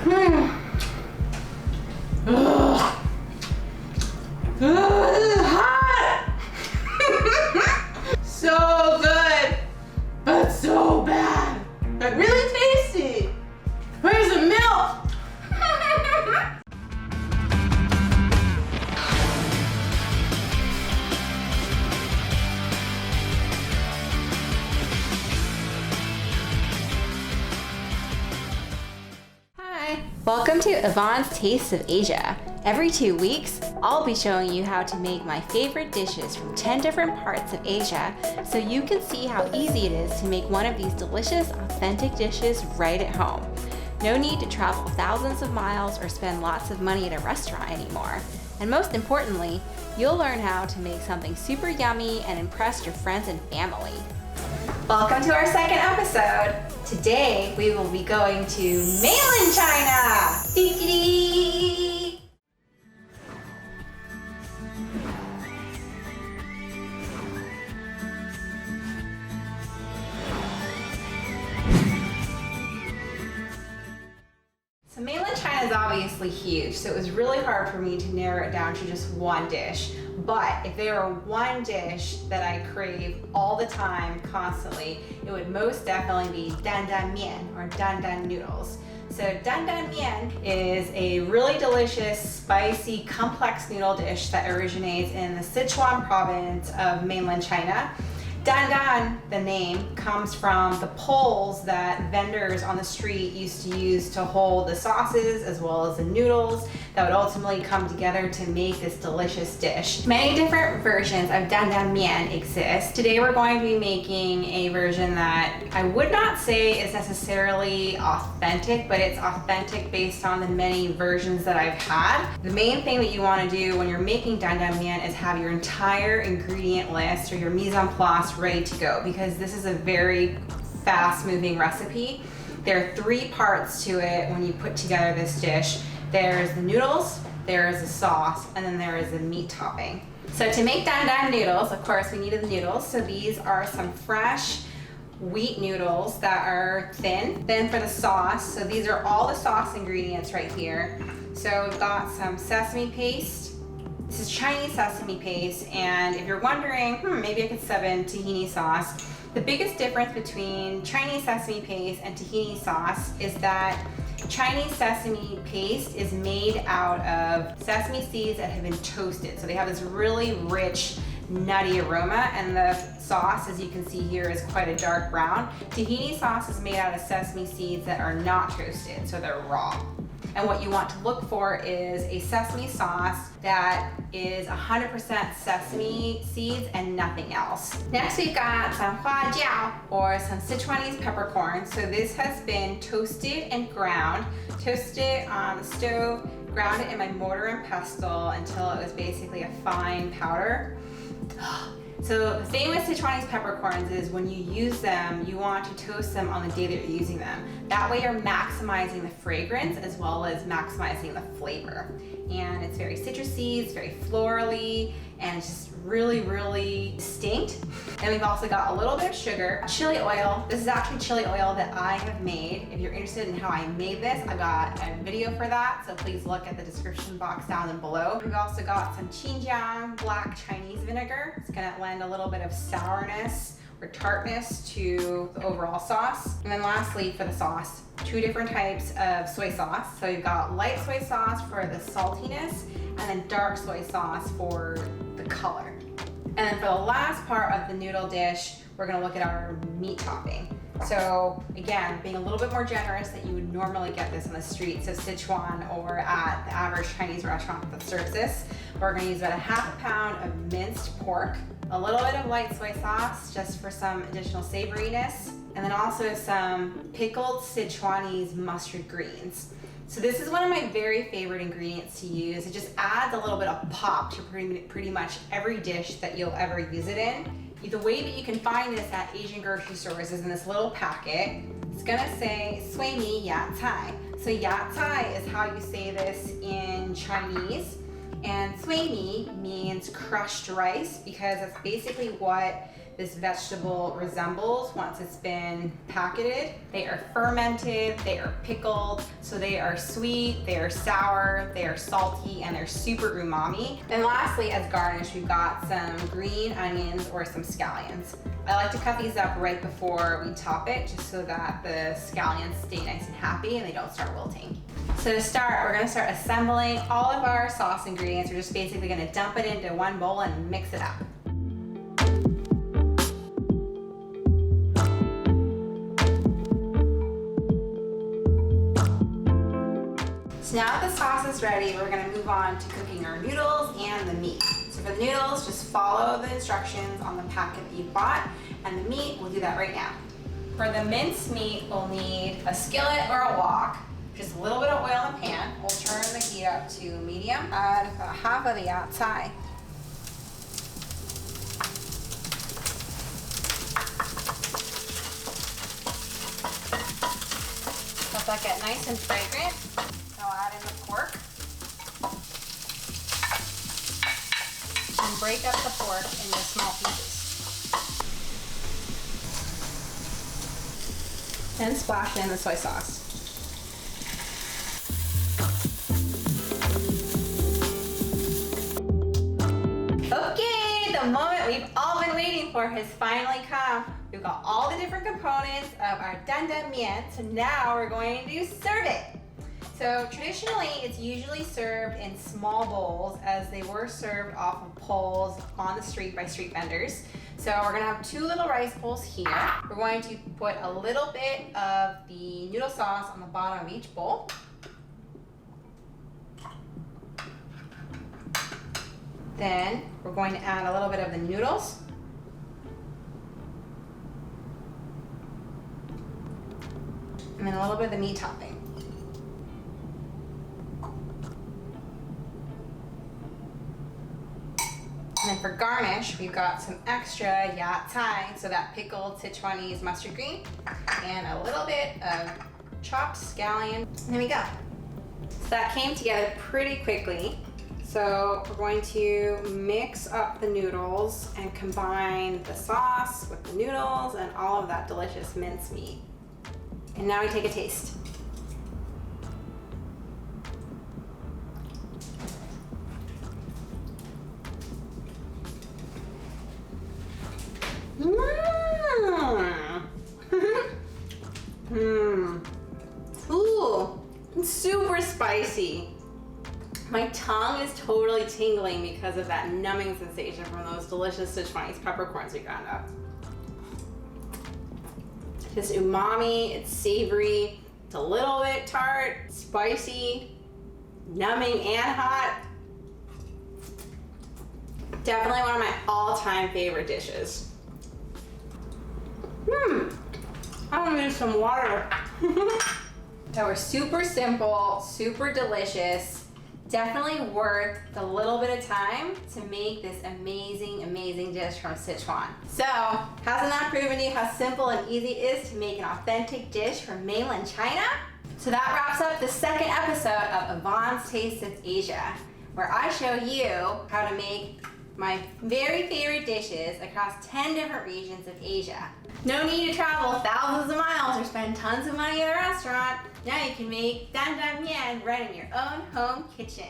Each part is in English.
Ugh. This is hot. So good, but so bad. But really tasty. Where's the milk? Welcome to Yvonne's Tastes of Asia. Every 2 weeks, I'll be showing you how to make my favorite dishes from 10 different parts of Asia so you can see how easy it is to make one of these delicious, authentic dishes right at home. No need to travel thousands of miles or spend lots of money at a restaurant anymore. And most importantly, you'll learn how to make something super yummy and impress your friends and family. Welcome to our second episode. Today we will be going to mainland China. Dee-dee-dee. So mainland China is obviously huge, so it was really hard for me to narrow it down to just one dish. But if there were one dish that I crave all the time, constantly, it would most definitely be Dandan Mian, or Dandan Noodles. So Dandan Mian is a really delicious, spicy, complex noodle dish that originates in the Sichuan province of mainland China. Dandan, the name, comes from the poles that vendors on the street used to use to hold the sauces as well as the noodles that would ultimately come together to make this delicious dish. Many different versions of Dandan Mian exist. Today we're going to be making a version that I would not say is necessarily authentic, but it's authentic based on the many versions that I've had. The main thing that you want to do when you're making Dandan Mian is have your entire ingredient list or your mise en place ready to go, because this is a very fast moving recipe. There are 3 parts to it when you put together this dish. There's the noodles, there is the sauce, and then there is the meat topping. So to make dandan noodles, of course we needed the noodles. So these are some fresh wheat noodles that are thin. Then for the sauce, so these are all the sauce ingredients right here. So we've got some sesame paste. This is Chinese sesame paste, and if you're wondering, maybe I could sub in tahini sauce. The biggest difference between Chinese sesame paste and tahini sauce is that Chinese sesame paste is made out of sesame seeds that have been toasted. So they have this really rich, nutty aroma, and the sauce, as you can see here, is quite a dark brown. Tahini sauce is made out of sesame seeds that are not toasted, so they're raw. And what you want to look for is a sesame sauce that is 100% sesame seeds and nothing else. Next we've got some hua jiao, or some Sichuanese peppercorns. So this has been toasted and ground. Toasted it on the stove, ground it in my mortar and pestle until it was basically a fine powder. So the thing with Sichuanese peppercorns is when you use them, you want to toast them on the day that you're using them. That way you're maximizing the fragrance as well as maximizing the flavor. And it's very citrusy, it's very florally, and it's just really, really distinct. And we've also got a little bit of sugar, chili oil. This is actually chili oil that I have made. If you're interested in how I made this, I've got a video for that, so please look at the description box down below. We've also got some Xinjiang black Chinese vinegar. It's gonna lend a little bit of sourness or tartness to the overall sauce. And then lastly, for the sauce, 2 different types of soy sauce. So you've got light soy sauce for the saltiness, and then dark soy sauce for the color. And then for the last part of the noodle dish, we're gonna look at our meat topping. So again, being a little bit more generous than you would normally get this on the streets of Sichuan or at the average Chinese restaurant that serves this, we're gonna use about a ½ pound of minced pork, a little bit of light soy sauce just for some additional savoriness, and then also some pickled Sichuanese mustard greens. So this is one of my very favorite ingredients to use. It just adds a little bit of pop to pretty much every dish that you'll ever use it in. The way that you can find this at Asian grocery stores is in this little packet. It's gonna say S1E2 ya cai. So ya cai is how you say this in Chinese. And S1E2 means crushed rice, because that's basically what this vegetable resembles once it's been packeted. They are fermented, they are pickled, so they are sweet, they are sour, they are salty, and they're super umami. And lastly, as garnish, we've got some green onions or some scallions. I like to cut these up right before we top it, just so that the scallions stay nice and happy and they don't start wilting. So to start, we're gonna start assembling all of our sauce ingredients. We're just basically gonna dump it into one bowl and mix it up. So now that the sauce is ready, we're gonna move on to cooking our noodles and the meat. So for the noodles, just follow the instructions on the packet that you bought, and the meat, we'll do that right now. For the minced meat, we'll need a skillet or a wok, just a little bit of oil in the pan. We'll turn the heat up to medium, add about half of the outside. Let that get nice and fragrant. I'll add in the pork. And break up the pork into small pieces. And splash in the soy sauce. Okay, the moment we've all been waiting for has finally come. We've got all the different components of our dandan mian, so now we're going to serve it. So traditionally, it's usually served in small bowls as they were served off of poles on the street by street vendors. So we're gonna have 2 little rice bowls here. We're going to put a little bit of the noodle sauce on the bottom of each bowl. Then we're going to add a little bit of the noodles. And then a little bit of the meat topping. And then for garnish, we've got some extra yat tai, so that pickled Sichuanese mustard green, and a little bit of chopped scallion. And there we go. So that came together pretty quickly. So we're going to mix up the noodles and combine the sauce with the noodles and all of that delicious minced meat. And now we take a taste. Ooh, it's super spicy. My tongue is totally tingling because of that numbing sensation from those delicious Sichuanese peppercorns we ground up. Just umami, it's savory, it's a little bit tart, spicy, numbing and hot. Definitely one of my all-time favorite dishes. I'm gonna need some water. So we're super simple, super delicious. Definitely worth the little bit of time to make this amazing, amazing dish from Sichuan. So, hasn't that proven to you how simple and easy it is to make an authentic dish from mainland China? So that wraps up the second episode of Yvonne's Taste of Asia, where I show you how to make my very favorite dishes across 10 different regions of Asia. No need to travel thousands of miles or spend tons of money at a restaurant. Now you can make dandan mian right in your own home kitchen.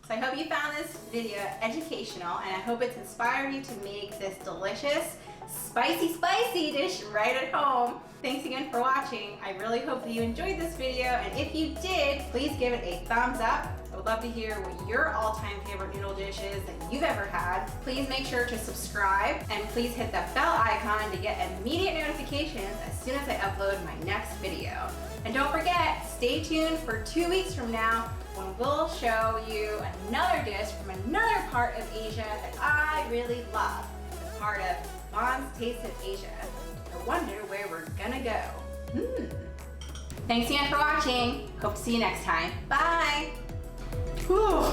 So I hope you found this video educational, and I hope it's inspired you to make this delicious, spicy dish right at home. Thanks again for watching. I really hope that you enjoyed this video, and if you did, please give it a thumbs up. I would love to hear what your all-time favorite noodle dish is that you've ever had. Please make sure to subscribe, and please hit the bell icon to get immediate notifications as soon as I upload my next video. And don't forget, stay tuned for 2 weeks from now when we'll show you another dish from another part of Asia that I really love, as part of Yvonne's Taste of Asia. I wonder where we're gonna go. Thanks again for watching. Hope to see you next time. Bye. Whew.